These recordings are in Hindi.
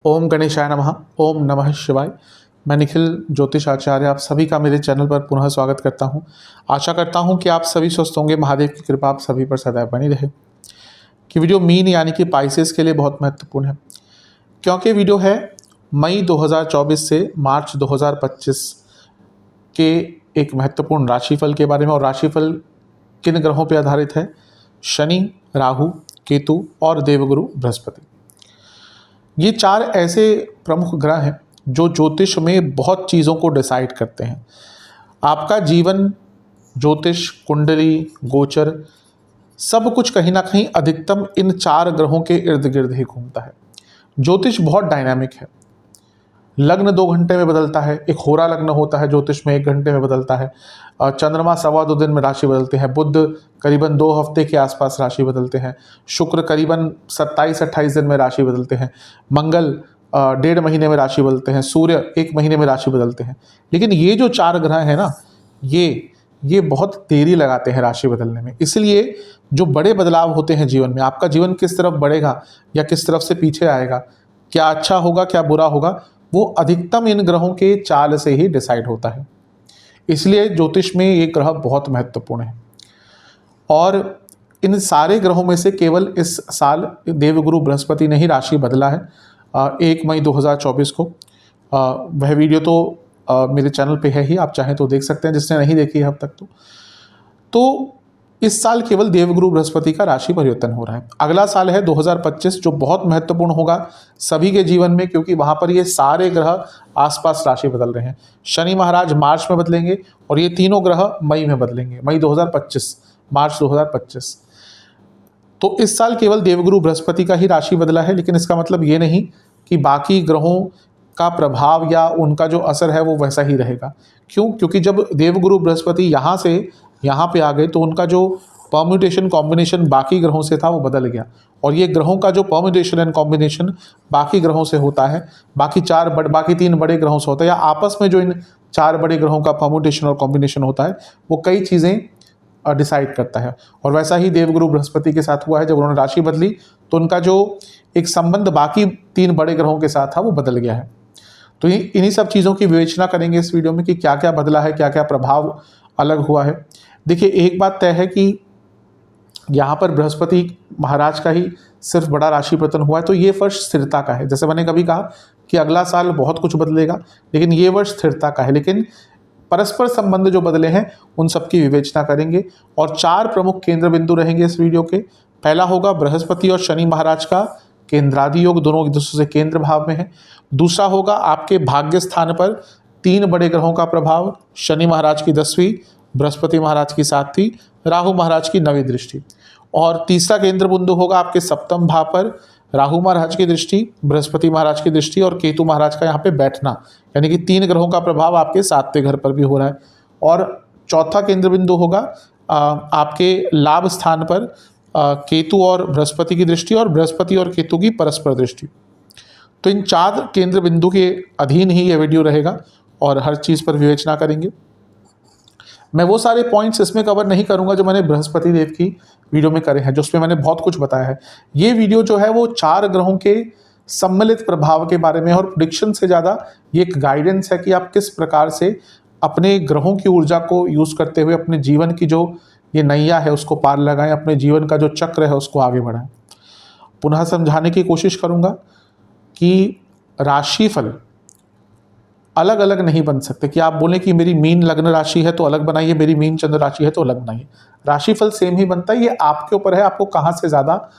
ओम गणेशाय नमः। ओम नमः शिवाय। मैं निखिल ज्योतिष आचार्य आप सभी का मेरे चैनल पर पुनः स्वागत करता हूं। आशा करता हूं कि आप सभी स्वस्थ होंगे। महादेव की कृपा आप सभी पर सदैव बनी रहे। कि वीडियो मीन यानी कि पाइसेस के लिए बहुत महत्वपूर्ण है, क्योंकि वीडियो है मई 2024 से मार्च 2025 के एक महत्वपूर्ण राशिफल के बारे में। और राशिफल किन ग्रहों पर आधारित है? शनि, राहु, केतु और देवगुरु बृहस्पति। ये चार ऐसे प्रमुख ग्रह हैं जो ज्योतिष में बहुत चीज़ों को डिसाइड करते हैं। आपका जीवन, ज्योतिष, कुंडली, गोचर, सब कुछ कहीं ना कहीं अधिकतम इन चार ग्रहों के इर्द गिर्द ही घूमता है। ज्योतिष बहुत डायनामिक है। लग्न 2 घंटे में बदलता है। एक होरा लग्न होता है ज्योतिष में, 1 घंटे में बदलता है। चंद्रमा 2.25 दिन में राशि बदलते हैं। बुध करीबन 2 हफ्ते के आसपास राशि बदलते हैं। शुक्र करीबन 27-28 दिन में राशि बदलते हैं। मंगल 1.5 महीने में राशि बदलते हैं। सूर्य 1 महीने में राशि बदलते हैं। लेकिन ये जो 4 ग्रह हैं ना, ये बहुत देरी लगाते हैं राशि बदलने में। इसलिए जो बड़े बदलाव होते हैं जीवन में, आपका जीवन किस तरफ बढ़ेगा या किस तरफ से पीछे आएगा, क्या अच्छा होगा क्या बुरा होगा, वो अधिकतम इन ग्रहों के चाल से ही डिसाइड होता है। इसलिए ज्योतिष में ये ग्रह बहुत महत्वपूर्ण है। और इन सारे ग्रहों में से केवल इस साल देवगुरु बृहस्पति ने ही राशि बदला है 1 मई 2024 को। वह वीडियो तो मेरे चैनल पे है ही, आप चाहें तो देख सकते हैं जिसने नहीं देखी है अब तक। तो इस साल केवल देवगुरु बृहस्पति का राशि परिवर्तन हो रहा है। अगला साल है 2025 जो बहुत महत्वपूर्ण होगा सभी के जीवन में, क्योंकि वहाँ पर ये सारे ग्रह आसपास राशि बदल रहे हैं। शनि महाराज मार्च में बदलेंगे और ये तीनों ग्रह मई में बदलेंगे। मई 2025, मार्च 2025। तो इस साल केवल देवगुरु बृहस्पति का ही राशि बदला है, लेकिन इसका मतलब ये नहीं कि बाकी ग्रहों का प्रभाव या उनका जो असर है वो वैसा ही रहेगा। क्यों? क्योंकि जब देवगुरु बृहस्पति यहाँ से यहाँ पे आ गए तो उनका जो परम्यूटेशन कॉम्बिनेशन बाकी ग्रहों से था वो बदल गया। और ये ग्रहों का जो परम्यूटेशन एंड कॉम्बिनेशन बाकी ग्रहों से होता है, बाकी 3 बड़े ग्रहों से होता है, या आपस में जो इन 4 बड़े ग्रहों का परम्यूटेशन और कॉम्बिनेशन होता है, वो कई चीज़ें डिसाइड करता है। और वैसा ही देवगुरु बृहस्पति के साथ हुआ है। जब उन्होंने राशि बदली तो उनका जो एक संबंध बाकी 3 बड़े ग्रहों के साथ था वो बदल गया है। तो इन्हीं सब चीज़ों की विवेचना करेंगे इस वीडियो में कि क्या क्या बदला है, क्या क्या प्रभाव अलग हुआ है। देखिए, एक बात तय है कि यहाँ पर बृहस्पति महाराज का ही सिर्फ बड़ा राशि परिवर्तन हुआ है, तो ये वर्ष स्थिरता का है। जैसे मैंने कभी कहा कि अगला साल बहुत कुछ बदलेगा, लेकिन ये वर्ष स्थिरता का है। लेकिन परस्पर संबंध जो बदले हैं उन सब की विवेचना करेंगे। और 4 प्रमुख केंद्र बिंदु रहेंगे इस वीडियो के। पहला होगा बृहस्पति और शनि महाराज का केंद्रादि योग, दोनों एक दूसरे से केंद्र भाव में है। दूसरा होगा आपके भाग्य स्थान पर 3 बड़े ग्रहों का प्रभाव, शनि महाराज की 10वीं, बृहस्पति महाराज की 7वीं, राहु महाराज की 9वीं दृष्टि। और तीसरा केंद्र बिंदु होगा आपके सप्तम भाव पर राहु महाराज की दृष्टि, बृहस्पति महाराज की दृष्टि और केतु महाराज का यहाँ पे बैठना, यानी कि 3 ग्रहों का प्रभाव आपके 7वें घर पर भी हो रहा है। और चौथा केंद्र बिंदु होगा आपके लाभ स्थान पर केतु और बृहस्पति की दृष्टि और बृहस्पति और केतु की परस्पर दृष्टि। तो इन 4 केंद्र बिंदु के अधीन ही यह वीडियो रहेगा और हर चीज़ पर विवेचना करेंगे। मैं वो सारे पॉइंट्स इसमें कवर नहीं करूंगा जो मैंने बृहस्पति देव की वीडियो में करे हैं, जो उसमें मैंने बहुत कुछ बताया है। ये वीडियो जो है वो 4 ग्रहों के सम्मिलित प्रभाव के बारे में, और प्रेडिक्शन से ज़्यादा ये एक गाइडेंस है कि आप किस प्रकार से अपने ग्रहों की ऊर्जा को यूज़ करते हुए अपने जीवन की जो ये नैया है उसको पार लगाएं, अपने जीवन का जो चक्र है उसको आगे बढ़ाएं। पुनः समझाने की कोशिश करूँगा कि राशिफल अलग अलग नहीं बन सकते। कि आप बोलें कि मेरी मीन लग्न राशि है तो अलग बनाइए, मेरी मीन चंद्र राशि है तो अलग बनाइए। राशिफल सेम ही बनता है। ये आपके ऊपर है, आपको कहाँ से ज़्यादा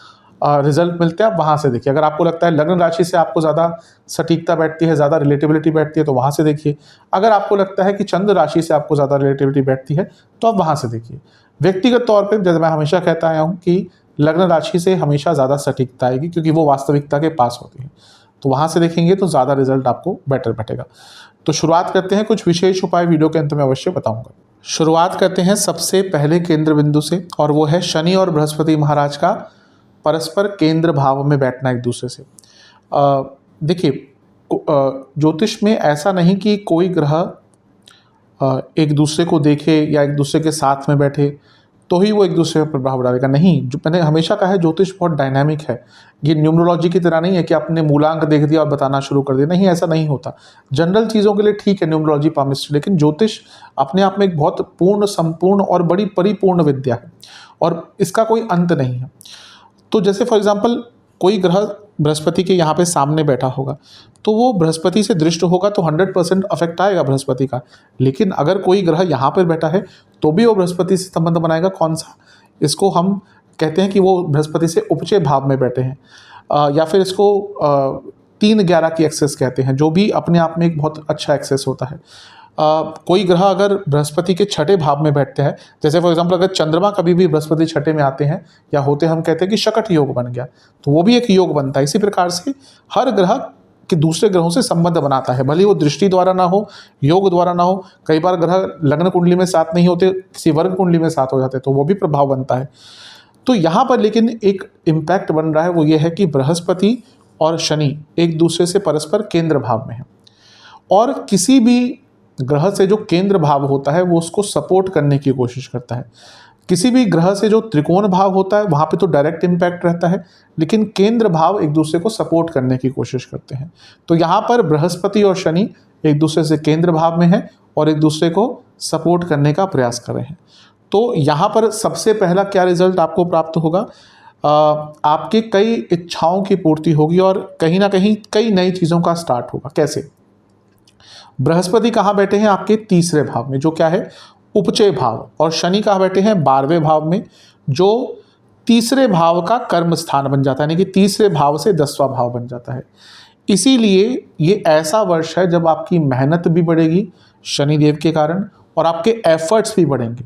रिजल्ट मिलते हैं आप वहाँ से देखिए। अगर आपको लगता है लग्न राशि से आपको ज़्यादा सटीकता बैठती है, ज़्यादा रिलेटिबिलिटी बैठती है, तो वहाँ से देखिए। अगर आपको लगता है कि चंद्र राशि से आपको ज़्यादा रिलेटिबिलिटी बैठती है तो आप वहाँ से देखिए। व्यक्तिगत तौर पर जैसे मैं हमेशा कहता आया हूँ कि लग्न राशि से हमेशा ज़्यादा सटीकता आएगी, क्योंकि वो वास्तविकता के पास होती है। तो वहाँ से देखेंगे तो ज़्यादा रिजल्ट आपको बेटर बैठेगा। तो शुरुआत करते हैं। कुछ विशेष उपाय वीडियो के अंत में अवश्य बताऊंगा। शुरुआत करते हैं सबसे पहले केंद्र बिंदु से, और वो है शनि और बृहस्पति महाराज का परस्पर केंद्र भाव में बैठना एक दूसरे से। देखिए, ज्योतिष में ऐसा नहीं कि कोई ग्रह एक दूसरे को देखे या एक दूसरे के साथ में बैठे तो ही वो एक दूसरे पर प्रभाव डालेगा। नहीं, जो मैंने हमेशा कहा है, ज्योतिष बहुत डायनामिक है। ये न्यूमरोलॉजी की तरह नहीं है कि आपने मूलांक देख दिया और बताना शुरू कर दिया। नहीं, ऐसा नहीं होता। जनरल चीज़ों के लिए ठीक है न्यूमरोलॉजी, पामिस्ट्री, लेकिन ज्योतिष अपने आप में एक बहुत पूर्ण, संपूर्ण और बड़ी परिपूर्ण विद्या है और इसका कोई अंत नहीं है। तो जैसे फॉर एग्जाम्पल कोई ग्रह बृहस्पति के यहाँ पे सामने बैठा होगा तो वो बृहस्पति से दृष्ट होगा तो 100% अफेक्ट आएगा बृहस्पति का। लेकिन अगर कोई ग्रह यहाँ पर बैठा है तो भी वो बृहस्पति से संबंध बनाएगा। कौन सा? इसको हम कहते हैं कि वो बृहस्पति से उपचय भाव में बैठे हैं, या फिर इसको 3-11 की एक्सेस कहते हैं, जो भी अपने आप में एक बहुत अच्छा एक्सेस होता है। कोई ग्रह अगर बृहस्पति के छठे भाव में बैठते हैं, जैसे फॉर एग्जांपल अगर चंद्रमा कभी भी बृहस्पति छठे में आते हैं या होते, हम कहते हैं कि शकट योग बन गया, तो वो भी एक योग बनता है। इसी प्रकार से हर ग्रह कि दूसरे ग्रहों से संबंध बनाता है, भले वो दृष्टि द्वारा ना हो, योग द्वारा ना हो। कई बार ग्रह लग्न कुंडली में साथ नहीं होते, किसी वर्ग कुंडली में साथ हो जाते, तो वो भी प्रभाव बनता है। तो यहाँ पर लेकिन एक इम्पैक्ट बन रहा है, वो ये है कि बृहस्पति और शनि एक दूसरे से परस्पर केंद्र भाव में है और किसी भी ग्रह से जो केंद्र भाव होता है वो उसको सपोर्ट करने की कोशिश करता है। किसी भी ग्रह से जो त्रिकोण भाव होता है वहाँ पे तो डायरेक्ट इम्पैक्ट रहता है, लेकिन केंद्र भाव एक दूसरे को सपोर्ट करने की कोशिश करते हैं। तो यहाँ पर बृहस्पति और शनि एक दूसरे से केंद्र भाव में है और एक दूसरे को सपोर्ट करने का प्रयास कर रहे हैं। तो यहाँ पर सबसे पहला क्या रिजल्ट आपको प्राप्त होगा? आपके कई इच्छाओं की पूर्ति होगी और कहीं ना कहीं कई नई चीज़ों का स्टार्ट होगा। कैसे? बृहस्पति कहाँ बैठे हैं? आपके तीसरे भाव में, जो क्या है उपचय भाव, और शनि कहाँ बैठे हैं? 12वें भाव में, जो तीसरे भाव का कर्म स्थान बन जाता है, यानी कि तीसरे भाव से 10वां भाव बन जाता है। इसीलिए ये ऐसा वर्ष है जब आपकी मेहनत भी बढ़ेगी शनिदेव के कारण और आपके एफर्ट्स भी बढ़ेंगे।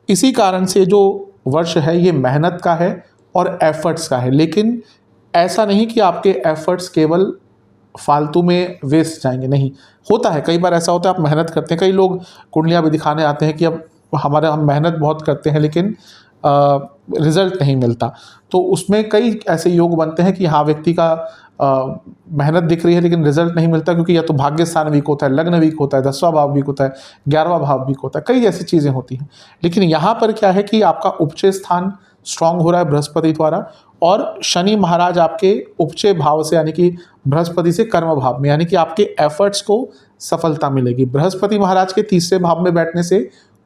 इसी कारण से जो वर्ष है ये मेहनत का है और एफर्ट्स का है, लेकिन ऐसा नहीं कि आपके एफर्ट्स केवल फालतू में वेस्ट जाएंगे। नहीं, होता है कई बार ऐसा होता है, आप मेहनत करते हैं, कई लोग कुंडलियाँ भी दिखाने आते हैं कि अब हम मेहनत बहुत करते हैं लेकिन रिजल्ट नहीं मिलता। तो उसमें कई ऐसे योग बनते हैं कि हाँ, व्यक्ति का मेहनत दिख रही है लेकिन रिजल्ट नहीं मिलता, क्योंकि या तो भाग्य स्थान वीक होता है, लग्न वीक होता है, 10वां भाव वीक होता है, 11वां भाव वीक होता है, कई ऐसी चीज़ें होती हैं। लेकिन यहाँ पर क्या है कि आपका उपचय स्थान स्ट्रांग हो रहा है बृहस्पति द्वारा, और शनि महाराज आपके उपचय भाव से यानी कि बृहस्पति से कर्म भाव में, यानी कि आपके एफर्ट्स को सफलता मिलेगी। बृहस्पति महाराज के तीसरे भाव में बैठने से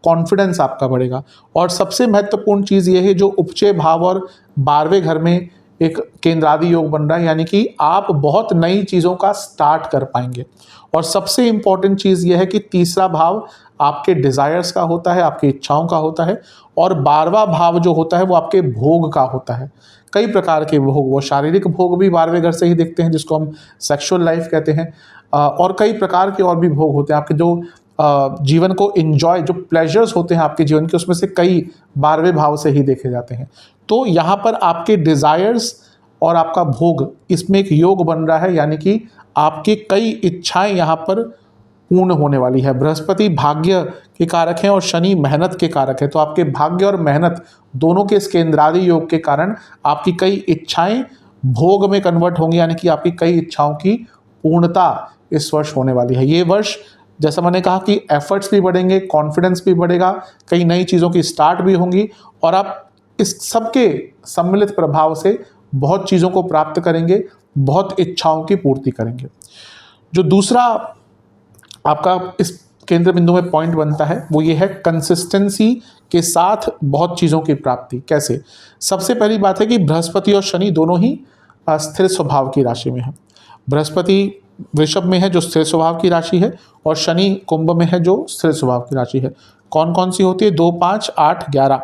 कॉन्फिडेंस आपका बढ़ेगा। और सबसे महत्वपूर्ण चीज़ ये है, जो उपचय भाव और 12वें घर में एक केंद्रादि योग बन रहा है, यानी कि आप बहुत नई चीज़ों का स्टार्ट कर पाएंगे। और सबसे इम्पॉर्टेंट चीज़ ये है कि तीसरा भाव आपके डिज़ायर्स का होता है, आपकी इच्छाओं का होता है, और 12वां भाव जो होता है वो आपके भोग का होता है। कई प्रकार के भोग, वो शारीरिक भोग भी 12वें घर से ही देखते हैं, जिसको हम सेक्सुअल लाइफ कहते हैं, और कई प्रकार के और भी भोग होते हैं। आपके जो जीवन को एंजॉय, जो प्लेजर्स होते हैं आपके जीवन के, उसमें से कई 12वें भाव से ही देखे जाते हैं। तो यहाँ पर आपके डिज़ायर्स और आपका भोग, इसमें एक योग बन रहा है, यानी कि आपकी कई इच्छाएं यहाँ पर पूर्ण होने वाली है। बृहस्पति भाग्य के कारक हैं और शनि मेहनत के कारक है, तो आपके भाग्य और मेहनत दोनों के इस केंद्रादि योग के कारण आपकी कई इच्छाएं भोग में कन्वर्ट होंगी, यानी कि आपकी कई इच्छाओं की पूर्णता इस वर्ष होने वाली है। ये वर्ष, जैसा मैंने कहा कि एफर्ट्स भी बढ़ेंगे, कॉन्फिडेंस भी बढ़ेगा, कई नई चीज़ों की स्टार्ट भी होंगी, और आप इस सबके सम्मिलित प्रभाव से बहुत चीज़ों को प्राप्त करेंगे, बहुत इच्छाओं की पूर्ति करेंगे। जो दूसरा आपका इस केंद्र बिंदु में पॉइंट बनता है वो ये है कंसिस्टेंसी के साथ बहुत चीज़ों की प्राप्ति। कैसे? सबसे पहली बात है कि बृहस्पति और शनि दोनों ही स्थिर स्वभाव की राशि में है। बृहस्पति वृषभ में है जो स्थिर स्वभाव की राशि है, और शनि कुंभ में है जो स्थिर स्वभाव की राशि है। कौन कौन सी होती है? 2, 5, 8, 11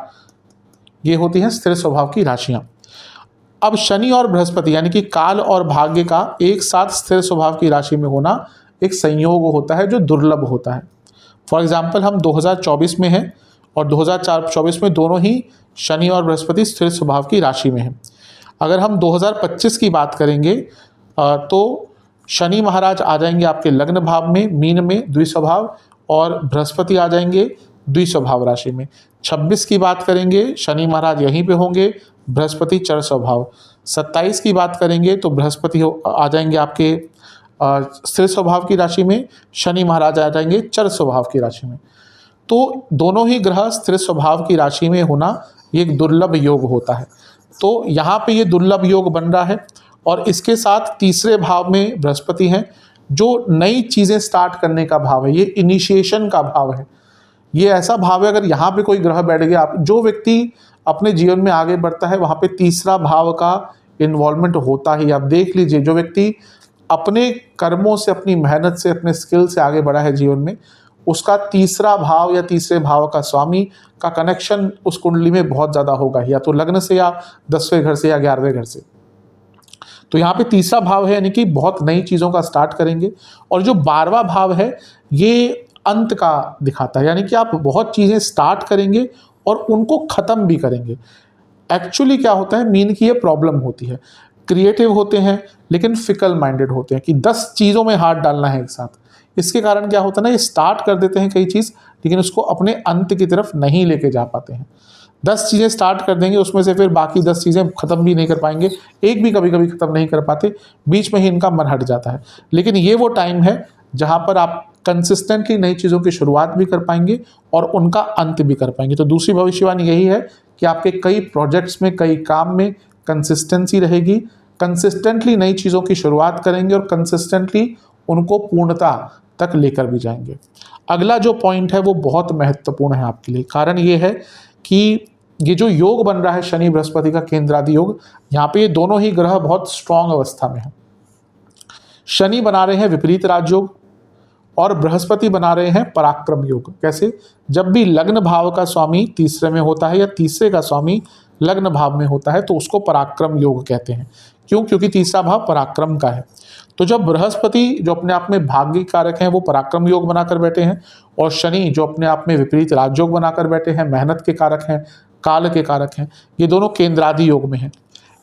ये होती हैं स्थिर स्वभाव की राशियाँ। अब शनि और बृहस्पति यानी कि काल और भाग्य का एक साथ स्थिर स्वभाव की राशि में होना एक संयोग होता है जो दुर्लभ होता है। फॉर एग्जाम्पल, हम 2024 में हैं और 2024 में दोनों ही शनि और बृहस्पति स्थिर स्वभाव की राशि में हैं। अगर हम 2025 की बात करेंगे तो शनि महाराज आ जाएंगे आपके लग्न भाव में, मीन में द्विस्वभाव, और बृहस्पति आ जाएंगे द्विस्वभाव राशि में। 26 की बात करेंगे, शनि महाराज यहीं पे होंगे, बृहस्पति चर स्वभाव। 27 की बात करेंगे तो बृहस्पति आ जाएंगे आपके स्थिर स्वभाव की राशि में, शनि महाराज आ जाएंगे चर स्वभाव की राशि में। तो दोनों ही ग्रह स्थिर स्वभाव की राशि में होना ये एक दुर्लभ योग होता है। तो यहाँ पे ये दुर्लभ योग बन रहा है और इसके साथ तीसरे भाव में बृहस्पति हैं, जो नई चीज़ें स्टार्ट करने का भाव है, ये इनिशिएशन का भाव है। ये ऐसा भाव है, अगर यहाँ पे कोई ग्रह बैठ गया, आप जो व्यक्ति अपने जीवन में आगे बढ़ता है वहाँ पे तीसरा भाव का इन्वॉल्वमेंट होता ही। आप देख लीजिए, जो व्यक्ति अपने कर्मों से, अपनी मेहनत से, अपने स्किल से आगे बढ़ा है जीवन में, उसका तीसरा भाव या तीसरे भाव का स्वामी का कनेक्शन उस कुंडली में बहुत ज़्यादा होगा, या तो लग्न से, या 10वें घर से, या 11वें घर से। तो यहाँ पे तीसरा भाव है, यानी कि बहुत नई चीज़ों का स्टार्ट करेंगे। और जो 12वां भाव है ये अंत का दिखाता है, यानी कि आप बहुत चीज़ें स्टार्ट करेंगे और उनको ख़त्म भी करेंगे। एक्चुअली क्या होता है, मीन की ये प्रॉब्लम होती है, क्रिएटिव होते हैं लेकिन फिकल माइंडेड होते हैं कि 10 चीज़ों में हाथ डालना है एक साथ। इसके कारण क्या होता है ना, ये स्टार्ट कर देते हैं कई चीज़, लेकिन उसको अपने अंत की तरफ नहीं लेके जा पाते हैं। 10 चीज़ें स्टार्ट कर देंगे, उसमें से फिर बाकी 10 चीज़ें ख़त्म भी नहीं कर पाएंगे, एक भी कभी कभी ख़त्म नहीं कर पाते, बीच में ही इनका मन हट जाता है। लेकिन ये वो टाइम है जहाँ पर आप कंसिस्टेंटली नई चीज़ों की शुरुआत भी कर पाएंगे और उनका अंत भी कर पाएंगे। तो दूसरी भविष्यवाणी यही है कि आपके कई प्रोजेक्ट्स में, कई काम में कंसिस्टेंसी रहेगी, कंसिस्टेंटली नई चीज़ों की शुरुआत करेंगे और कंसिस्टेंटली उनको पूर्णता तक लेकर भी जाएंगे। अगला जो पॉइंट है वो बहुत महत्वपूर्ण है आपके लिए। कारण ये है कि ये जो योग बन रहा है शनि बृहस्पति का केंद्रादि योग, यहाँ पे ये दोनों ही ग्रह बहुत स्ट्रांग अवस्था में है। शनि बना रहे हैं विपरीत राजयोग और बृहस्पति बना रहे हैं पराक्रम योग। कैसे? जब भी लग्न भाव का स्वामी तीसरे में होता है या तीसरे का स्वामी लग्न भाव में होता है तो उसको पराक्रम योग कहते हैं। क्यों? क्योंकि तीसरा भाव पराक्रम का है। तो जब बृहस्पति जो अपने आप में भाग्य कारक हैं वो पराक्रम योग बनाकर बैठे हैं, और शनि जो अपने आप में विपरीत राजयोग बनाकर बैठे हैं, मेहनत के कारक हैं, काल के कारक हैं, ये दोनों केंद्रादि योग में हैं।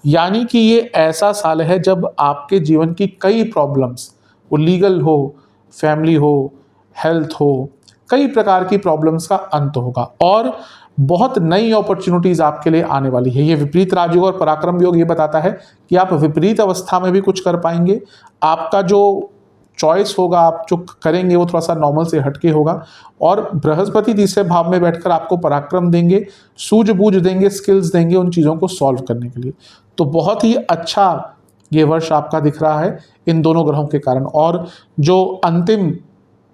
यानी कि ये ऐसा साल है जब आपके जीवन की कई प्रॉब्लम्स, वो लीगल हो, फैमिली हो, हेल्थ हो, कई प्रकार की प्रॉब्लम्स का अंत होगा और बहुत नई अपॉर्चुनिटीज आपके लिए आने वाली है। ये विपरीत राजयोग और पराक्रम योग ये बताता है कि आप विपरीत अवस्था में भी कुछ कर पाएंगे। आपका जो चॉइस होगा, आप जो करेंगे वो थोड़ा सा नॉर्मल से हटके होगा, और बृहस्पति तीसरे भाव में बैठकर आपको पराक्रम देंगे, सूझबूझ देंगे, स्किल्स देंगे उन चीज़ों को सॉल्व करने के लिए। तो बहुत ही अच्छा ये वर्ष आपका दिख रहा है इन दोनों ग्रहों के कारण। और जो अंतिम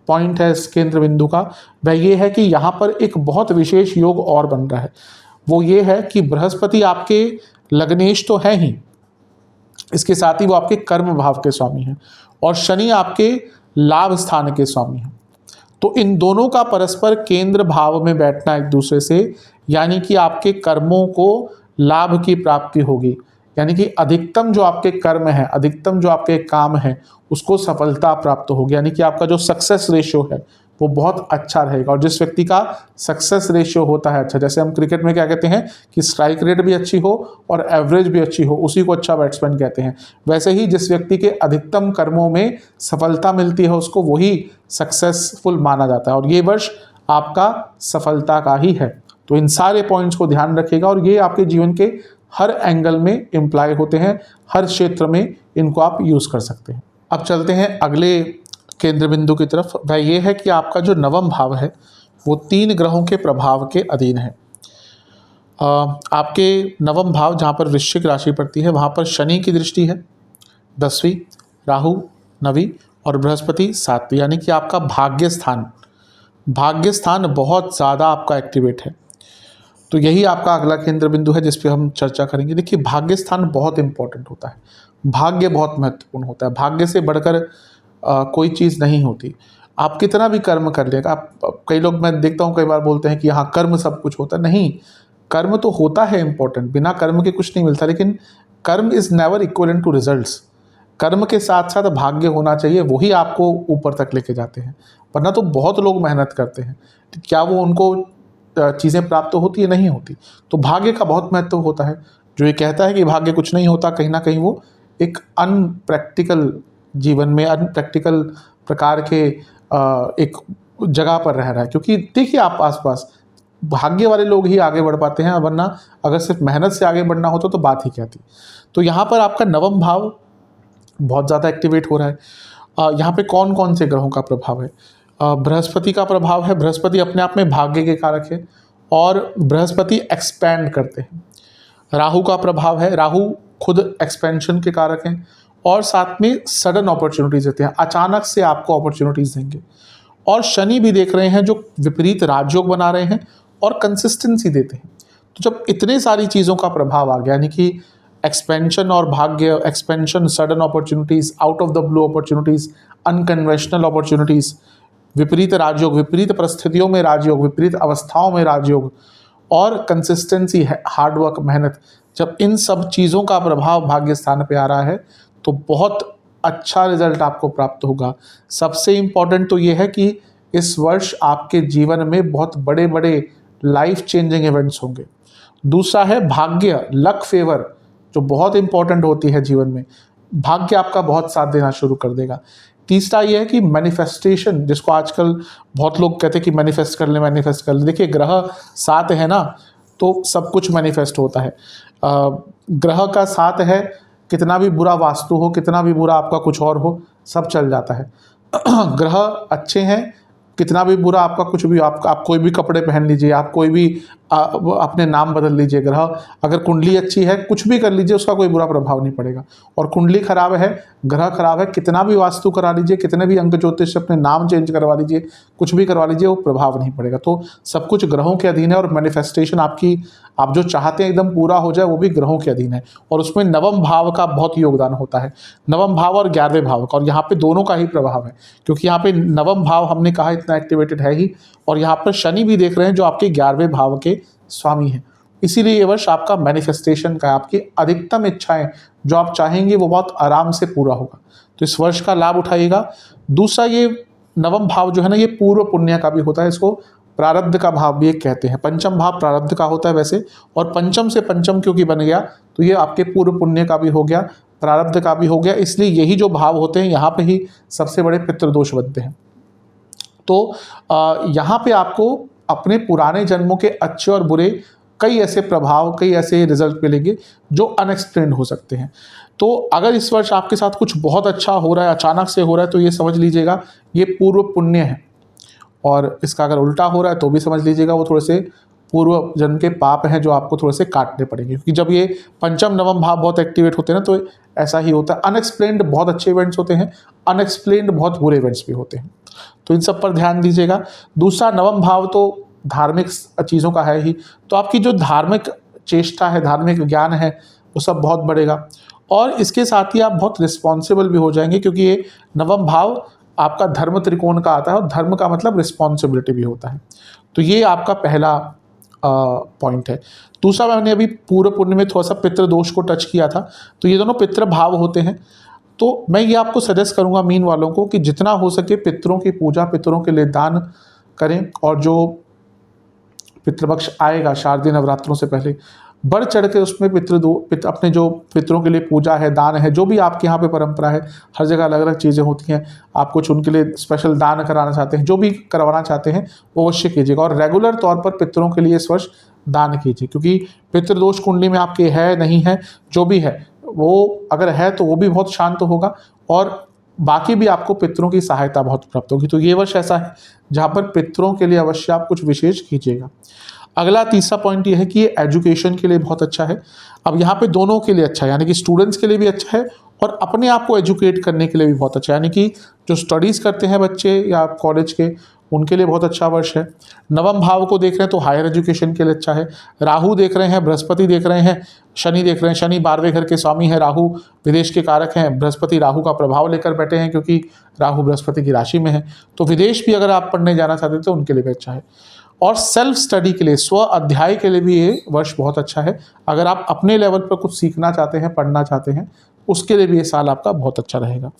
पॉइंट है इस केंद्र बिंदु का, वह ये है कि यहाँ पर एक बहुत विशेष योग और बन रहा है। वो ये है कि बृहस्पति आपके लग्नेश तो है ही, इसके साथ ही वो आपके कर्म भाव के स्वामी हैं, और शनि आपके लाभ स्थान के स्वामी हैं। तो इन दोनों का परस्पर केंद्र भाव में बैठना एक दूसरे से, यानी कि आपके कर्मों को लाभ की प्राप्ति होगी, यानी कि अधिकतम जो आपके कर्म है, अधिकतम जो आपके काम है, उसको सफलता प्राप्त होगी। यानी कि आपका जो सक्सेस रेशियो है वो बहुत अच्छा रहेगा। और जिस व्यक्ति का सक्सेस रेशियो होता है अच्छा, जैसे हम क्रिकेट में क्या कहते हैं कि स्ट्राइक रेट भी अच्छी हो और एवरेज भी अच्छी हो, उसी को अच्छा बैट्समैन कहते हैं। वैसे ही जिस व्यक्ति के अधिकतम कर्मों में सफलता मिलती है उसको वही सक्सेसफुल माना जाता है, और ये वर्ष आपका सफलता का ही है। तो इन सारे पॉइंट्स को ध्यान रखिएगा, और ये आपके जीवन के हर एंगल में इम्प्लाई होते हैं, हर क्षेत्र में इनको आप यूज़ कर सकते हैं। अब चलते हैं अगले केंद्र बिंदु की तरफ। वह ये है कि आपका जो नवम भाव है वो 3 ग्रहों के प्रभाव के अधीन है। आपके नवम भाव जहाँ पर वृश्चिक राशि पड़ती है वहाँ पर शनि की दृष्टि है 10वीं, राहु 9वीं और बृहस्पति 7वीं, यानी कि आपका भाग्य स्थान बहुत ज़्यादा आपका एक्टिवेट है। तो यही आपका अगला केंद्र बिंदु है जिस पे हम चर्चा करेंगे। देखिए, भाग्य स्थान बहुत इंपॉर्टेंट होता है, भाग्य बहुत महत्वपूर्ण होता है। भाग्य से बढ़कर कोई चीज़ नहीं होती। आप कितना भी कर्म कर लेगा, आप कई लोग मैं देखता हूँ कई बार बोलते हैं कि हाँ कर्म सब कुछ होता है। नहीं, कर्म तो होता है इम्पोर्टेंट, बिना कर्म के कुछ नहीं मिलता, लेकिन karma is never equivalent to results. कर्म के साथ साथ भाग्य होना चाहिए, वही आपको ऊपर तक लेके जाते हैं। वरना तो बहुत लोग मेहनत करते हैं, क्या वो उनको चीज़ें प्राप्त होती है? नहीं होती। तो भाग्य का बहुत महत्व होता है। जो ये कहता है कि भाग्य कुछ नहीं होता, कहीं ना कहीं वो एक अनप्रैक्टिकल जीवन में, अनप्रैक्टिकल प्रकार के एक जगह पर रह रहा है। क्योंकि देखिए, आप आसपास भाग्य वाले लोग ही आगे बढ़ पाते हैं, वरना अगर सिर्फ मेहनत से आगे बढ़ना होता तो बात ही क्या थी। तो यहाँ पर आपका नवम भाव बहुत ज़्यादा एक्टिवेट हो रहा है। यहाँ पे कौन कौन से ग्रहों का प्रभाव है? बृहस्पति का प्रभाव है। बृहस्पति अपने आप में भाग्य के कारक है और बृहस्पति एक्सपैंड करते हैं। राहु का प्रभाव है, राहु खुद एक्सपेंशन के कारक हैं और साथ में सडन अपॉर्चुनिटीज देते हैं, अचानक से आपको अपॉर्चुनिटीज देंगे। और शनि भी देख रहे हैं जो विपरीत राजयोग बना रहे हैं और कंसिस्टेंसी देते हैं। तो जब इतने सारी चीज़ों का प्रभाव आ गया, यानी कि एक्सपेंशन और भाग्य, expansion, sudden opportunities, out of the blue opportunities, unconventional opportunities, विपरीत राजयोग, विपरीत परिस्थितियों में राजयोग, विपरीत अवस्थाओं में राजयोग और कंसिस्टेंसी है, हार्डवर्क, मेहनत, जब इन सब चीज़ों का प्रभाव भाग्य स्थान पे आ रहा है तो बहुत अच्छा रिजल्ट आपको प्राप्त होगा। सबसे इम्पॉर्टेंट तो ये है कि इस वर्ष आपके जीवन में बहुत बड़े बड़े लाइफ चेंजिंग इवेंट्स होंगे। दूसरा है भाग्य, लक, फेवर, जो बहुत इंपॉर्टेंट होती है जीवन में। भाग्य आपका बहुत साथ देना शुरू कर देगा। तीसरा ये है कि मैनिफेस्टेशन, जिसको आजकल बहुत लोग कहते हैं कि मैनिफेस्ट कर ले, मैनिफेस्ट कर ले। देखिए, ग्रह साथ है ना तो सब कुछ मैनिफेस्ट होता है। ग्रह का साथ है, कितना भी बुरा वास्तु हो, कितना भी बुरा आपका कुछ और हो, सब चल जाता है। ग्रह अच्छे हैं, कितना भी बुरा आपका कुछ भी, आप कोई भी कपड़े पहन लीजिए, आप कोई भी अपने नाम बदल लीजिए, ग्रह अगर कुंडली अच्छी है कुछ भी कर लीजिए, उसका कोई बुरा प्रभाव नहीं पड़ेगा। और कुंडली खराब है, ग्रह खराब है, कितना भी वास्तु करा लीजिए, कितने भी अंक ज्योतिष से अपने नाम चेंज करवा लीजिए, कुछ भी करवा लीजिए, वो प्रभाव नहीं पड़ेगा। तो सब कुछ ग्रहों के अधीन है और मैनिफेस्टेशन आपकी, आप जो चाहते हैं एकदम पूरा हो जाए, वो भी ग्रहों के अधीन है। और उसमें नवम भाव का बहुत योगदान होता है, नवम भाव और 11वें भाव का, और यहाँ पे दोनों का ही प्रभाव है, क्योंकि यहाँ पे नवम भाव हमने कहा इतना एक्टिवेटेड है ही, और यहाँ पर शनि भी देख रहे हैं जो आपके 11वें भाव के स्वामी हैं। इसीलिए ये वर्ष आपका मैनिफेस्टेशन का, आपकी अधिकतम इच्छाएं जो आप चाहेंगे वो बहुत आराम से पूरा होगा। तो इस वर्ष का लाभ उठाइएगा। दूसरा, ये नवम भाव जो है ना, ये पूर्व पुण्य का भी होता है, इसको प्रारब्ध का भाव भी एक कहते हैं। पंचम भाव प्रारब्ध का होता है वैसे, और पंचम से पंचम क्योंकि बन गया तो ये आपके पूर्व पुण्य का भी हो गया, प्रारब्ध का भी हो गया। इसलिए यही जो भाव होते हैं यहाँ पे ही सबसे बड़े पितृदोष बनते हैं। तो यहाँ पे आपको अपने पुराने जन्मों के अच्छे और बुरे कई ऐसे प्रभाव, कई ऐसे रिजल्ट मिलेंगे जो अनएक्सप्लेन्ड हो सकते हैं। तो अगर इस वर्ष आपके साथ कुछ बहुत अच्छा हो रहा है, अचानक से हो रहा है, तो ये समझ लीजिएगा ये पूर्व पुण्य है। और इसका अगर उल्टा हो रहा है तो भी समझ लीजिएगा वो थोड़े से पूर्व जन्म के पाप हैं जो आपको थोड़े से काटने पड़ेंगे। क्योंकि जब ये पंचम नवम भाव बहुत एक्टिवेट होते हैं ना, तो ऐसा ही होता है। अनएक्सप्लेन्ड बहुत अच्छे इवेंट्स होते हैं, अनएक्सप्लेन्ड बहुत बुरे इवेंट्स भी होते हैं, तो इन सब पर ध्यान दीजिएगा। दूसरा, नवम भाव तो धार्मिक चीज़ों का है ही, तो आपकी जो धार्मिक चेष्टा है, धार्मिक ज्ञान है, वो सब बहुत बढ़ेगा। और इसके साथ ही आप बहुत रिस्पॉन्सिबल भी हो जाएंगे, क्योंकि ये नवम भाव आपका धर्म त्रिकोण का आता है, और धर्म का मतलब रिस्पॉन्सिबिलिटी भी होता है। तो ये आपका पहला पॉइंट है। दूसरा, मैंने अभी पूर्व पुण्य में थोड़ा सा पितृ दोष को टच किया था, तो ये दोनों पितृ भाव होते हैं। तो मैं ये आपको सजेस्ट करूँगा मीन वालों को कि जितना हो सके पितरों की पूजा, पितरों के लिए दान करें। और जो पितृपक्ष आएगा शारदीय नवरात्रों से पहले, बढ़ चढ़ के उसमें अपने जो पितरों के लिए पूजा है, दान है, जो भी आपके यहाँ पे परंपरा है, हर जगह अलग अलग चीज़ें होती हैं। आप कुछ उनके लिए स्पेशल दान कराना चाहते हैं, जो भी करवाना चाहते हैं वो अवश्य कीजिएगा। और रेगुलर तौर पर पितरों के लिए इस वर्ष दान कीजिए, क्योंकि पितृदोष कुंडली में आपके है नहीं है, जो भी है वो अगर है तो वो भी बहुत शांत होगा, और बाकी भी आपको पितरों की सहायता बहुत प्राप्त होगी। तो ये वर्ष ऐसा है जहाँ पर पितरों के लिए अवश्य आप कुछ विशेष कीजिएगा। अगला तीसरा पॉइंट ये है कि ये एजुकेशन के लिए बहुत अच्छा है। अब यहाँ पे दोनों के लिए अच्छा है, यानी कि स्टूडेंट्स के लिए भी अच्छा है और अपने आप को एजुकेट करने के लिए भी बहुत अच्छा है, यानी कि जो स्टडीज़ करते हैं बच्चे या कॉलेज के, उनके लिए बहुत अच्छा वर्ष है। नवम भाव को देख रहे हैं तो हायर एजुकेशन के लिए अच्छा है। राहु देख रहे हैं, बृहस्पति देख रहे हैं, शनि देख रहे हैं। शनि 12वें घर के स्वामी है, राहु विदेश के कारक हैं, बृहस्पति राहु का प्रभाव लेकर बैठे हैं क्योंकि राहु बृहस्पति की राशि में है। तो विदेश भी अगर आप पढ़ने जाना चाहते हैं तो उनके लिए भी अच्छा है। और सेल्फ स्टडी के लिए, स्व अध्याय के लिए भी ये वर्ष बहुत अच्छा है। अगर आप अपने लेवल पर कुछ सीखना चाहते हैं, पढ़ना चाहते हैं, उसके लिए भी ये साल आपका बहुत अच्छा रहेगा।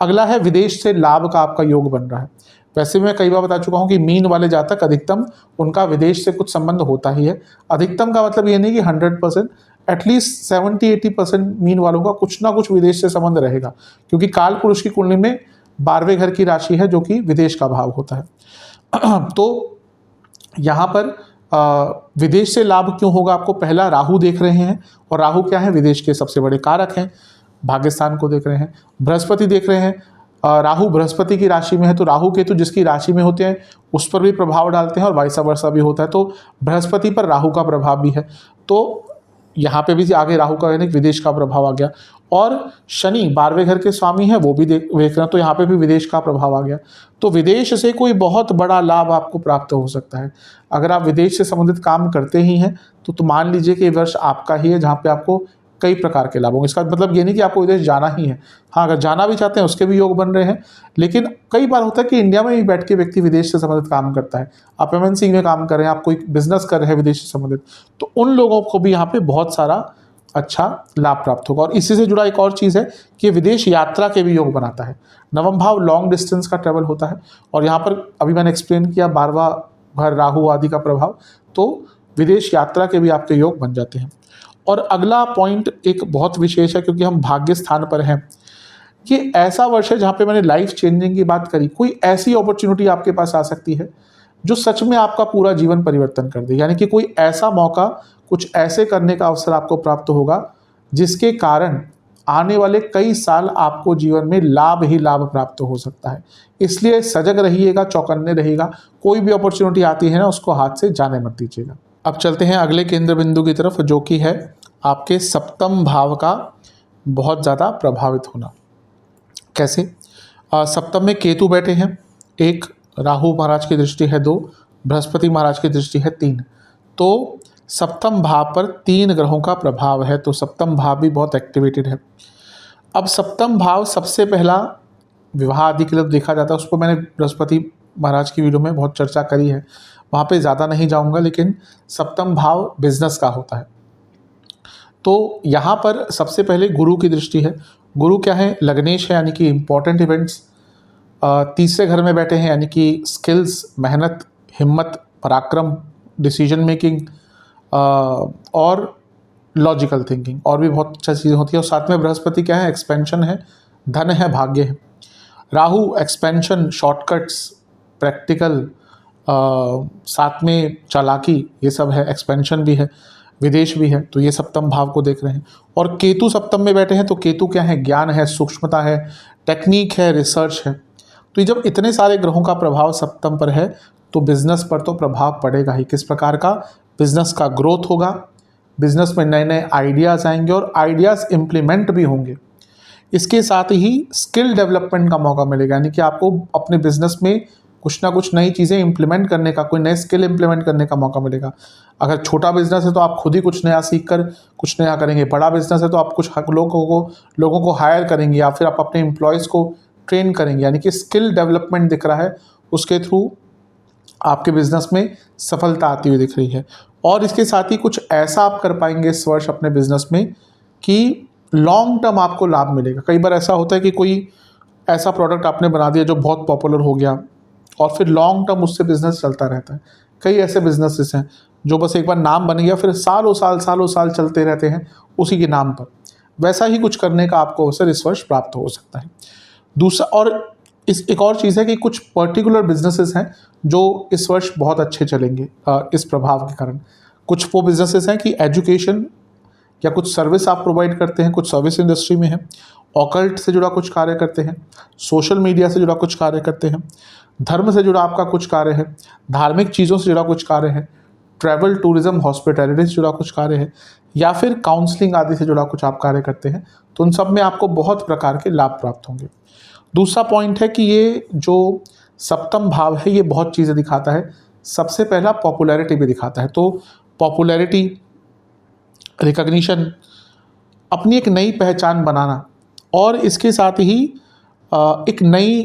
अगला है विदेश से लाभ का आपका योग बन रहा है। वैसे मैं कई बार बता चुका हूँ कि मीन वाले जातक अधिकतम उनका विदेश से कुछ संबंध होता ही है। अधिकतम का मतलब ये नहीं कि 100%, एटलीस्ट 70-80% मीन वालों का कुछ ना कुछ विदेश से संबंध रहेगा, क्योंकि काल पुरुष की कुंडली में 12वें घर की राशि है जो कि विदेश का भाव होता है। तो यहाँ पर विदेश से लाभ क्यों होगा आपको? पहला, राहु देख रहे हैं, और राहु क्या है? विदेश के सबसे बड़े कारक हैं। भाग्यस्थान को देख रहे हैं। बृहस्पति देख रहे हैं, राहु बृहस्पति की राशि में है, तो राहु केतु जिसकी राशि में होते हैं उस पर भी प्रभाव डालते हैं और वाइस वर्सा भी होता है। तो बृहस्पति पर राहु का प्रभाव भी है, तो यहाँ पे भी आगे राहु का यानी विदेश का प्रभाव आ गया। और शनि 12वें घर के स्वामी है, वो भी देख रहे हैं, तो यहाँ पे भी विदेश का प्रभाव आ गया। तो विदेश से कोई बहुत बड़ा लाभ आपको प्राप्त हो सकता है। अगर आप विदेश से संबंधित काम करते ही हैं तो मान लीजिए कि ये वर्ष आपका ही है जहाँ पे आपको कई प्रकार के लाभ होंगे। इसका मतलब ये नहीं कि आपको विदेश जाना ही है, हाँ अगर जाना भी चाहते हैं उसके भी योग बन रहे हैं। लेकिन कई बार होता है कि इंडिया में ही बैठ के व्यक्ति विदेश से संबंधित काम करता है, आप एमएनसी में काम कर रहे हैं, आप कोई बिजनेस कर रहे हैं विदेश से संबंधित, तो उन लोगों को भी यहाँ पे बहुत सारा अच्छा लाभ प्राप्त होगा। और इसी से जुड़ा एक और चीज़ है कि विदेश यात्रा के भी योग बनाता है। नवम भाव लॉन्ग डिस्टेंस का ट्रैवल होता है, और यहाँ पर अभी मैंने एक्सप्लेन किया 12वां घर राहु आदि का प्रभाव, तो विदेश यात्रा के भी आपके योग बन जाते हैं। और अगला पॉइंट एक बहुत विशेष है, क्योंकि हम भाग्य स्थान पर हैं। ये ऐसा वर्ष है जहाँ पे मैंने लाइफ चेंजिंग की बात करी, कोई ऐसी अपॉर्चुनिटी आपके पास आ सकती है जो सच में आपका पूरा जीवन परिवर्तन कर दे। यानी कि कोई ऐसा मौका, कुछ ऐसे करने का अवसर आपको प्राप्त होगा जिसके कारण आने वाले कई साल आपको जीवन में लाभ ही लाभ प्राप्त हो सकता है। इसलिए सजग रहिएगा, चौकन्ने रहिएगा, कोई भी अपॉर्चुनिटी आती है ना उसको हाथ से जाने मत दीजिएगा। अब चलते हैं अगले केंद्र बिंदु की तरफ, जो कि है आपके सप्तम भाव का बहुत ज़्यादा प्रभावित होना। कैसे? सप्तम में केतु बैठे हैं, 1 राहु महाराज की दृष्टि है, 2 बृहस्पति महाराज की दृष्टि है, 3, तो सप्तम भाव पर 3 ग्रहों का प्रभाव है, तो सप्तम भाव भी बहुत एक्टिवेटेड है। अब सप्तम भाव सबसे पहला विवाह आदि के लिए देखा जाता है, उस पर मैंने बृहस्पति महाराज की वीडियो में बहुत चर्चा करी है, वहाँ पे ज़्यादा नहीं जाऊँगा। लेकिन सप्तम भाव बिजनेस का होता है, तो यहाँ पर सबसे पहले गुरु की दृष्टि है। गुरु क्या है? लग्नेश है, यानी कि इम्पॉर्टेंट इवेंट्स। तीसरे घर में बैठे हैं, यानी कि स्किल्स, मेहनत, हिम्मत, पराक्रम, डिसीजन मेकिंग और लॉजिकल थिंकिंग, और भी बहुत अच्छा चीज़ें होती है। और साथ में बृहस्पति क्या है? एक्सपेंशन है, धन है, भाग्य है। राहु एक्सपेंशन, शॉर्टकट्स, प्रैक्टिकल, साथ में चालाकी, ये सब है, एक्सपेंशन भी है, विदेश भी है, तो ये सप्तम भाव को देख रहे हैं। और केतु सप्तम में बैठे हैं, तो केतु क्या है? ज्ञान है, सूक्ष्मता है, टेक्निक है, रिसर्च है। तो ये जब इतने सारे ग्रहों का प्रभाव सप्तम पर है तो बिजनेस पर तो प्रभाव पड़ेगा ही। किस प्रकार का? बिजनेस का ग्रोथ होगा, बिजनेस में नए नए आइडियाज़ आएंगे और आइडियाज़ इम्प्लीमेंट भी होंगे। इसके साथ ही स्किल डेवलपमेंट का मौका मिलेगा, यानी कि आपको अपने बिजनेस में कुछ ना कुछ नई चीज़ें इंप्लीमेंट करने का, कोई नए स्किल इंप्लीमेंट करने का मौका मिलेगा। अगर छोटा बिजनेस है तो आप खुद ही कुछ नया सीख कर कुछ नया करेंगे, बड़ा बिजनेस है तो आप कुछ लोगों को हायर करेंगे या फिर आप अपने एम्प्लॉयज़ को ट्रेन करेंगे, यानी कि स्किल डेवलपमेंट दिख रहा है, उसके थ्रू आपके बिजनेस में सफलता आती हुई दिख रही है। और इसके साथ ही कुछ ऐसा आप कर पाएंगे इस वर्ष अपने बिजनेस में कि लॉन्ग टर्म आपको लाभ मिलेगा। कई बार ऐसा होता है कि कोई ऐसा प्रोडक्ट आपने बना दिया जो बहुत पॉपुलर हो गया और फिर लॉन्ग टर्म उससे बिजनेस चलता रहता है। कई ऐसे बिजनेसेस हैं जो बस एक बार नाम बन गया फिर सालों साल चलते रहते हैं उसी के नाम पर। वैसा ही कुछ करने का आपको अवसर इस वर्ष प्राप्त हो सकता है। दूसरा, और इस एक और चीज़ है कि कुछ पर्टिकुलर बिजनेसेस हैं जो इस वर्ष बहुत अच्छे चलेंगे इस प्रभाव के कारण। कुछ वो बिजनेसेस हैं कि एजुकेशन या कुछ सर्विस आप प्रोवाइड करते हैं, कुछ सर्विस इंडस्ट्री में है, ऑकल्ट से जुड़ा कुछ कार्य करते हैं, सोशल मीडिया से जुड़ा कुछ कार्य करते हैं, धर्म से जुड़ा आपका कुछ कार्य है, धार्मिक चीज़ों से जुड़ा कुछ कार्य है, ट्रैवल, टूरिज्म, हॉस्पिटैलिटी से जुड़ा कुछ कार्य है, या फिर काउंसलिंग आदि से जुड़ा कुछ आप कार्य करते हैं, तो उन सब में आपको बहुत प्रकार के लाभ प्राप्त होंगे। दूसरा पॉइंट है कि ये जो सप्तम भाव है ये बहुत चीज़ें दिखाता है। सबसे पहला पॉपुलैरिटी भी दिखाता है, तो पॉपुलैरिटी, रिकग्निशन, अपनी एक नई पहचान बनाना, और इसके साथ ही एक नई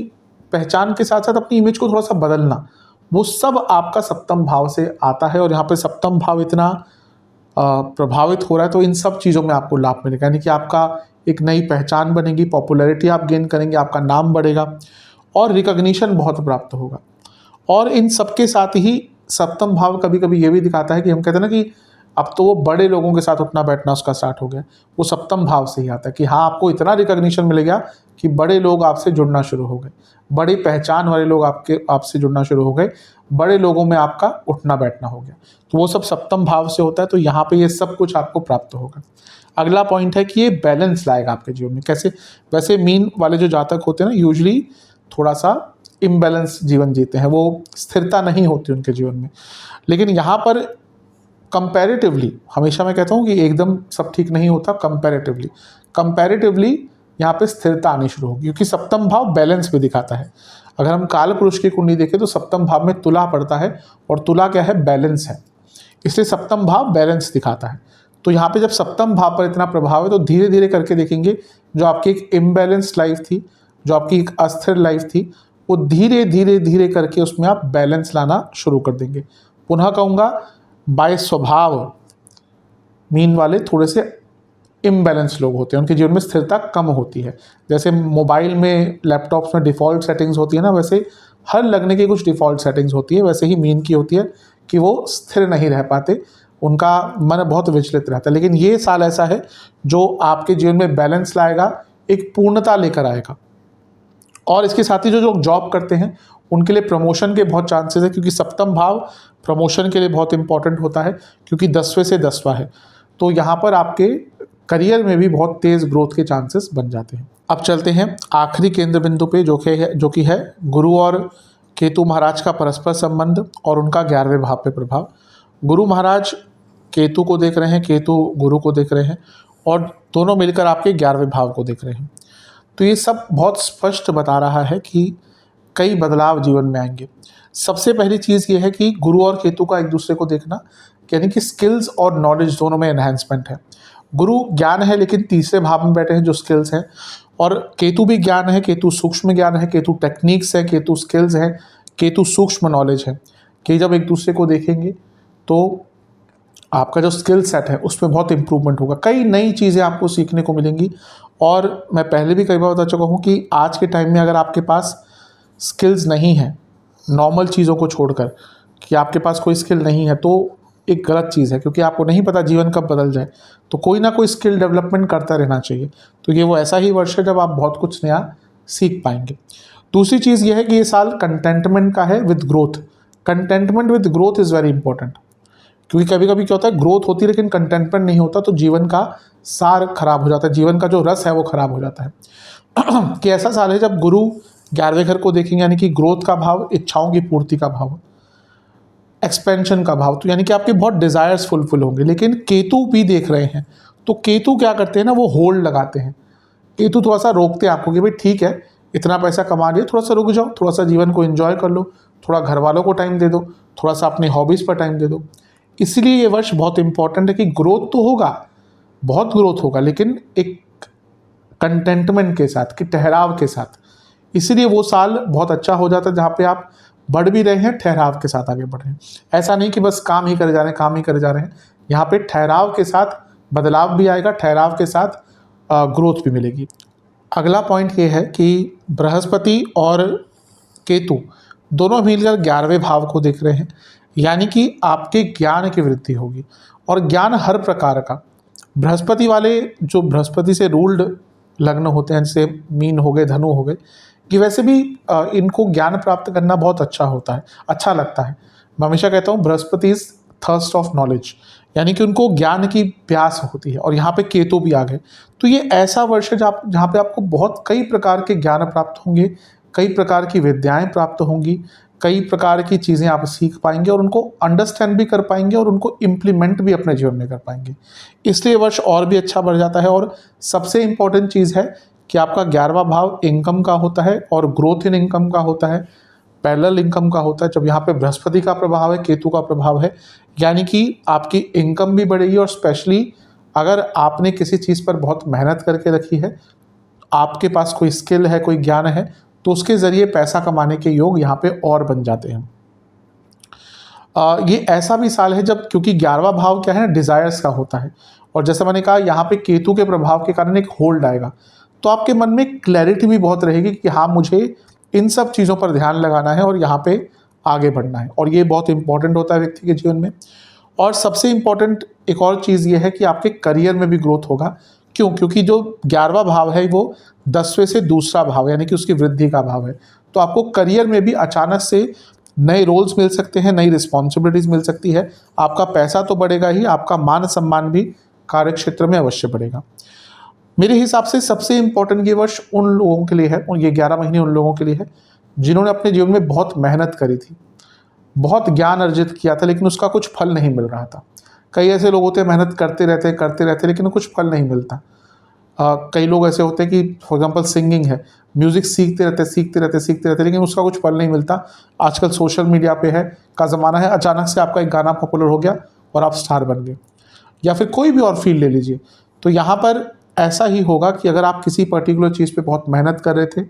पहचान के साथ साथ अपनी इमेज को थोड़ा सा बदलना, वो सब आपका सप्तम भाव से आता है। और यहाँ पे सप्तम भाव इतना प्रभावित हो रहा है तो इन सब चीज़ों में आपको लाभ मिलेगा, यानी कि आपका एक नई पहचान बनेगी, पॉपुलैरिटी आप गेन करेंगे, आपका नाम बढ़ेगा और रिकग्निशन बहुत प्राप्त होगा। और इन सब के साथ ही सप्तम भाव कभी कभी ये भी दिखाता है कि हम कहते हैं ना कि अब तो वो बड़े लोगों के साथ उठना बैठना उसका स्टार्ट हो गया, वो सप्तम भाव से ही आता है कि हाँ आपको इतना रिकग्निशन मिलेगा कि बड़े लोग आपसे जुड़ना शुरू हो गए, बड़ी पहचान वाले लोग आपसे जुड़ना शुरू हो गए, बड़े लोगों में आपका उठना बैठना हो गया, तो वो सब सप्तम भाव से होता है। तो यहाँ पे ये सब कुछ आपको प्राप्त होगा। अगला पॉइंट है कि ये बैलेंस लाएगा आपके जीवन में। कैसे? वैसे मीन वाले जो जातक होते हैं ना, यूजली थोड़ा सा इम्बैलेंस जीवन जीते हैं, वो स्थिरता नहीं होती उनके जीवन में। लेकिन यहाँ पर कंपैरेटिवली, हमेशा मैं कहता हूँ कि एकदम सब ठीक नहीं होता, कंपैरेटिवली यहाँ पे स्थिरता आनी शुरू होगी, क्योंकि सप्तम भाव बैलेंस भी दिखाता है। अगर हम काल पुरुष की कुंडली देखें तो सप्तम भाव में तुला पड़ता है, और तुला क्या है? बैलेंस है, इसलिए सप्तम भाव बैलेंस दिखाता है। तो यहाँ पे जब सप्तम भाव पर इतना प्रभाव है तो धीरे धीरे करके देखेंगे जो आपकी एक इम्बैलेंस्ड लाइफ थी, जो आपकी एक अस्थिर लाइफ थी, वो धीरे धीरे धीरे करके उसमें आप बैलेंस लाना शुरू कर देंगे। पुनः कहूँगा, बाय स्वभाव मीन वाले थोड़े से इम्बैलेंस लोग होते हैं, उनके जीवन में स्थिरता कम होती है। जैसे मोबाइल में, लैपटॉप्स में डिफ़ॉल्ट सेटिंग्स होती है ना, वैसे हर लगने की कुछ डिफ़ॉल्ट सेटिंग्स होती है, वैसे ही मीन की होती है कि वो स्थिर नहीं रह पाते, उनका मन बहुत विचलित रहता है। लेकिन ये साल ऐसा है जो आपके जीवन में बैलेंस लाएगा, एक पूर्णता लेकर आएगा। और इसके साथ ही जो लोग जॉब करते हैं उनके लिए प्रमोशन के बहुत चांसेस है, क्योंकि सप्तम भाव प्रमोशन के लिए बहुत इंपॉर्टेंट होता है, क्योंकि 10वें से 10वां है। तो यहाँ पर आपके करियर में भी बहुत तेज़ ग्रोथ के चांसेस बन जाते हैं। अब चलते हैं आखिरी केंद्र बिंदु पे, जो कि है गुरु और केतु महाराज का परस्पर संबंध और उनका 11वें भाव पे प्रभाव। गुरु महाराज केतु को देख रहे हैं, केतु गुरु को देख रहे हैं, और दोनों मिलकर आपके 11वें भाव को देख रहे हैं। तो ये सब बहुत स्पष्ट बता रहा है कि कई बदलाव जीवन में आएंगे। सबसे पहली चीज़ ये है कि गुरु और केतु का एक दूसरे को देखना, यानी कि स्किल्स और नॉलेज दोनों में एनहांसमेंट है। गुरु ज्ञान है, लेकिन तीसरे भाव में बैठे हैं जो स्किल्स हैं, और केतु भी ज्ञान है, केतु सूक्ष्म ज्ञान है, केतु टेक्निक्स है, केतु स्किल्स है, केतु सूक्ष्म नॉलेज है। कि जब एक दूसरे को देखेंगे तो आपका जो स्किल सेट है उसमें बहुत इंप्रूवमेंट होगा, कई नई चीज़ें आपको सीखने को मिलेंगी। और मैं पहले भी कई बार बता चुका हूँ कि आज के टाइम में अगर आपके पास स्किल्स नहीं है, नॉर्मल चीज़ों को छोड़कर, कि आपके पास कोई स्किल नहीं है, तो एक गलत चीज़ है, क्योंकि आपको नहीं पता जीवन कब बदल जाए। तो कोई ना कोई स्किल डेवलपमेंट करता रहना चाहिए। तो ये वो ऐसा ही वर्ष है जब आप बहुत कुछ नया सीख पाएंगे। दूसरी चीज़ ये है कि ये साल कंटेंटमेंट का है with growth. Contentment with growth is very important, क्योंकि कभी कभी क्या होता है, ग्रोथ होती है लेकिन कंटेंटमेंट नहीं होता, तो जीवन का सार खराब हो जाता है, जीवन का जो रस है वो खराब हो जाता है। कि ऐसा साल है जब गुरु 11वें घर को देखेंगे, यानी कि ग्रोथ का भाव, इच्छाओं की पूर्ति का भाव, एक्सपेंशन का भाव, तो यानी कि आपके बहुत डिज़ायर्स फुलफिल होंगे। लेकिन केतु भी देख रहे हैं, तो केतु क्या करते हैं ना, वो होल्ड लगाते हैं। केतु थोड़ा सा रोकते हैं आपको कि भाई ठीक है, इतना पैसा कमा लिए, थोड़ा सा रुक जाओ, थोड़ा सा जीवन को एंजॉय कर लो, थोड़ा घर वालों को टाइम दे दो, थोड़ा सा अपनी हॉबीज़ पर टाइम दे दो। इसलिए ये वर्ष बहुत इंपॉर्टेंट है कि ग्रोथ तो होगा, बहुत ग्रोथ होगा, लेकिन एक कंटेंटमेंट के साथ, कि ठहराव के साथ। इसीलिए वो साल बहुत अच्छा हो जाता है जहाँ पे आप बढ़ भी रहे हैं, ठहराव के साथ आगे बढ़ रहे हैं। ऐसा नहीं कि बस काम ही करे जा रहे हैं, काम ही करे जा रहे हैं। यहाँ पे ठहराव के साथ बदलाव भी आएगा, ठहराव के साथ ग्रोथ भी मिलेगी। अगला पॉइंट ये है कि बृहस्पति और केतु दोनों मिलकर 11वें भाव को देख रहे हैं, यानी कि आपके ज्ञान की वृद्धि होगी, और ज्ञान हर प्रकार का। बृहस्पति वाले जो बृहस्पति से रूल्ड लग्न होते हैं, जैसे मीन हो गए, धनु हो गए, कि वैसे भी इनको ज्ञान प्राप्त करना बहुत अच्छा होता है, अच्छा लगता है। मैं हमेशा कहता हूँ Brihaspati is thirst of knowledge, यानी कि उनको ज्ञान की प्यास होती है, और यहाँ पे केतु भी आ गए। तो ये ऐसा वर्ष है जहाँ पे आपको बहुत कई प्रकार के ज्ञान प्राप्त होंगे, कई प्रकार की विद्याएं प्राप्त होंगी, कई प्रकार की चीज़ें आप सीख पाएंगे, और उनको अंडरस्टैंड भी कर पाएंगे, और उनको इम्प्लीमेंट भी अपने जीवन में कर पाएंगे। इसलिए वर्ष और भी अच्छा बढ़ जाता है। और सबसे इम्पोर्टेंट चीज़ है कि आपका 11वां भाव इनकम का होता है, और ग्रोथ इन इनकम का होता है, पैरेलल इनकम का होता है। जब यहाँ पे बृहस्पति का प्रभाव है, केतु का प्रभाव है, यानी कि आपकी इनकम भी बढ़ेगी। और स्पेशली अगर आपने किसी चीज़ पर बहुत मेहनत करके रखी है, आपके पास कोई स्किल है, कोई ज्ञान है, तो उसके ज़रिए पैसा कमाने के योग यहाँ पे और बन जाते हैं। ये ऐसा भी साल है जब, क्योंकि 11वां भाव क्या है ना, डिज़ायर्स का होता है, और जैसे मैंने कहा यहाँ पे केतु के प्रभाव के कारण एक होल्ड आएगा, तो आपके मन में क्लैरिटी भी बहुत रहेगी कि हाँ, मुझे इन सब चीज़ों पर ध्यान लगाना है और यहाँ पे आगे बढ़ना है। और ये बहुत इंपॉर्टेंट होता है व्यक्ति के जीवन में। और सबसे इम्पॉर्टेंट एक और चीज़ ये है कि आपके करियर में भी ग्रोथ होगा। क्यों? क्योंकि जो 11वां भाव है वो 10वें से दूसरा भाव, यानी कि उसकी वृद्धि का भाव है। तो आपको करियर में भी अचानक से नए रोल्स मिल सकते हैं, नई रिस्पॉन्सिबिलिटीज़ मिल सकती है। आपका पैसा तो बढ़ेगा ही, आपका मान सम्मान भी कार्य क्षेत्र में अवश्य बढ़ेगा। मेरे हिसाब से सबसे इम्पोर्टेंट ये वर्ष उन लोगों के लिए है, और ये 11 महीने उन लोगों के लिए है जिन्होंने अपने जीवन में बहुत मेहनत करी थी, बहुत ज्ञान अर्जित किया था, लेकिन उसका कुछ फल नहीं मिल रहा था। कई ऐसे लोग होते हैं मेहनत करते रहते लेकिन कुछ फल नहीं मिलता। कई लोग ऐसे होते हैं कि फॉर एग्जांपल सिंगिंग है, म्यूज़िक सीखते रहते लेकिन उसका कुछ फल नहीं मिलता। आजकल सोशल मीडिया पे है का ज़माना है, अचानक से आपका एक गाना पॉपुलर हो गया और आप स्टार बन गए। या फिर कोई भी और फील्ड ले लीजिए, तो यहाँ पर ऐसा ही होगा कि अगर आप किसी पर्टिकुलर चीज़ पे बहुत मेहनत कर रहे थे,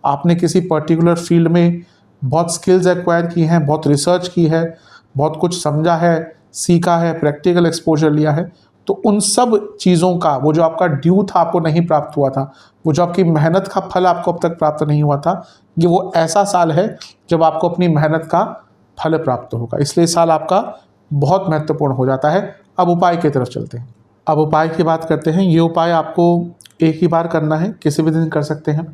आपने किसी पर्टिकुलर फील्ड में बहुत स्किल्स एक्वायर की हैं, बहुत रिसर्च की है, बहुत कुछ समझा है, सीखा है, प्रैक्टिकल एक्सपोजर लिया है, तो उन सब चीज़ों का वो जो आपका ड्यू था आपको नहीं प्राप्त हुआ था, वो जो आपकी मेहनत का फल आपको अब तक प्राप्त नहीं हुआ था, ये वो ऐसा साल है जब आपको अपनी मेहनत का फल प्राप्त होगा। इसलिए साल आपका बहुत महत्वपूर्ण हो जाता है। अब उपाय की तरफ चलते हैं। अब उपाय की बात करते हैं। ये उपाय आपको एक ही बार करना है, किसी भी दिन कर सकते हैं।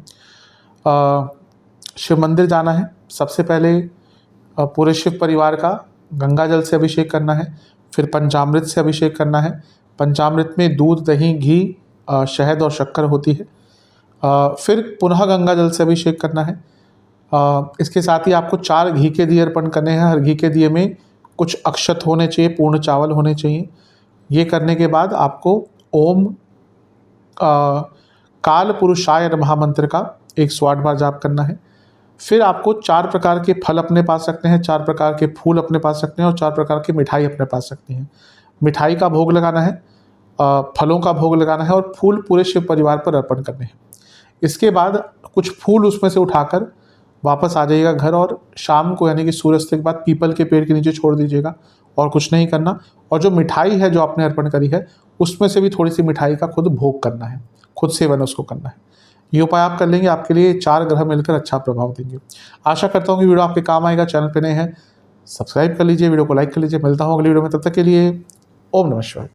शिव मंदिर जाना है, सबसे पहले पूरे शिव परिवार का गंगा जल से अभिषेक करना है, फिर पंचामृत से अभिषेक करना है। पंचामृत में दूध, दही, घी, शहद और शक्कर होती है। फिर पुनः गंगा जल से अभिषेक करना है। इसके साथ ही आपको 4 घी के दिए अर्पण करने हैं। हर घी के दिए में कुछ अक्षत होने चाहिए, पूर्ण चावल होने चाहिए। ये करने के बाद आपको ओम काल पुरुषाय नमः मंत्र का 108 बार जाप करना है। फिर आपको 4 प्रकार के फल अपने पास रखने हैं, 4 प्रकार के फूल अपने पास रखने हैं और 4 प्रकार की मिठाई अपने पास रखनी है। मिठाई का भोग लगाना है, फलों का भोग लगाना है और फूल पूरे शिव परिवार पर अर्पण करने हैं। इसके बाद कुछ फूल उसमें से उठाकर वापस आ जाइएगा घर, और शाम को यानी कि सूर्यास्त के बाद पीपल के पेड़ के नीचे छोड़ दीजिएगा, और कुछ नहीं करना। और जो मिठाई है जो आपने अर्पण करी है, उसमें से भी थोड़ी सी मिठाई का खुद भोग करना है, खुद सेवन उसको करना है। ये उपाय आप कर लेंगे, आपके लिए 4 ग्रह मिलकर अच्छा प्रभाव देंगे। आशा करता हूँ कि वीडियो आपके काम आएगा। चैनल पे नए हैं, सब्सक्राइब कर लीजिए, वीडियो को लाइक कर लीजिए। मिलता हूँ अगली वीडियो में, तब तक के लिए ओम नमः शिवाय।